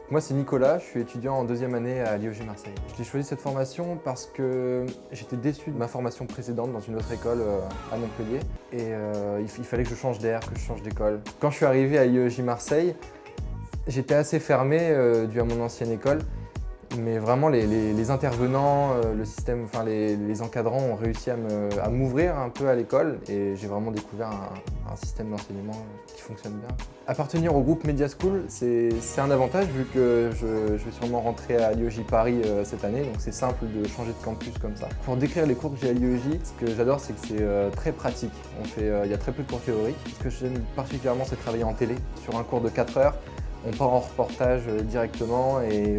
Moi, c'est Nicolas, je suis étudiant en deuxième année à l'IEG Marseille. J'ai choisi cette formation parce que j'étais déçu de ma formation précédente dans une autre école à Montpellier et il fallait que je change d'air, que je change d'école. Quand je suis arrivé à l'IEJ Marseille, j'étais assez fermé dû à mon ancienne école, mais vraiment les intervenants, le système, enfin les encadrants ont réussi à m'ouvrir un peu à l'école et j'ai vraiment découvert un système d'enseignement qui fonctionne bien. Appartenir au groupe Media School, c'est un avantage vu que je vais sûrement rentrer à l'IEJ Paris cette année, donc c'est simple de changer de campus comme ça. Pour décrire les cours que j'ai à l'IEJ, ce que j'adore c'est que c'est très pratique. Il y a très peu de cours théoriques. Ce que j'aime particulièrement c'est travailler en télé. Sur un cours de 4 heures, on part en reportage directement et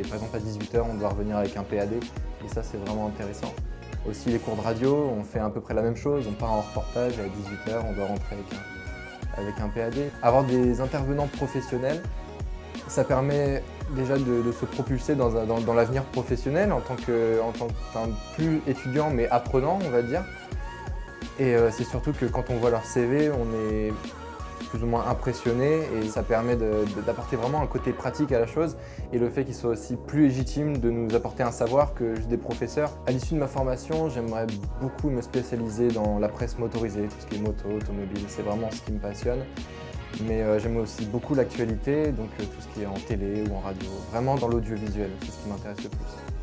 par exemple à 18 h on doit revenir avec un PAD et ça c'est vraiment intéressant. Aussi les cours de radio, on fait à peu près la même chose, on part en reportage et à 18 h on doit rentrer avec un PAD. Avoir des intervenants professionnels, ça permet déjà de se propulser dans l'avenir professionnel en tant que plus étudiant mais apprenant on va dire. Et c'est surtout que quand on voit leur CV, on est plus ou moins impressionné et ça permet d'apporter vraiment un côté pratique à la chose et le fait qu'ils soient aussi plus légitimes de nous apporter un savoir que juste des professeurs. À l'issue de ma formation, j'aimerais beaucoup me spécialiser dans la presse motorisée, tout ce qui est moto, automobile, c'est vraiment ce qui me passionne. Mais j'aime aussi beaucoup l'actualité, donc tout ce qui est en télé ou en radio, vraiment dans l'audiovisuel, c'est ce qui m'intéresse le plus.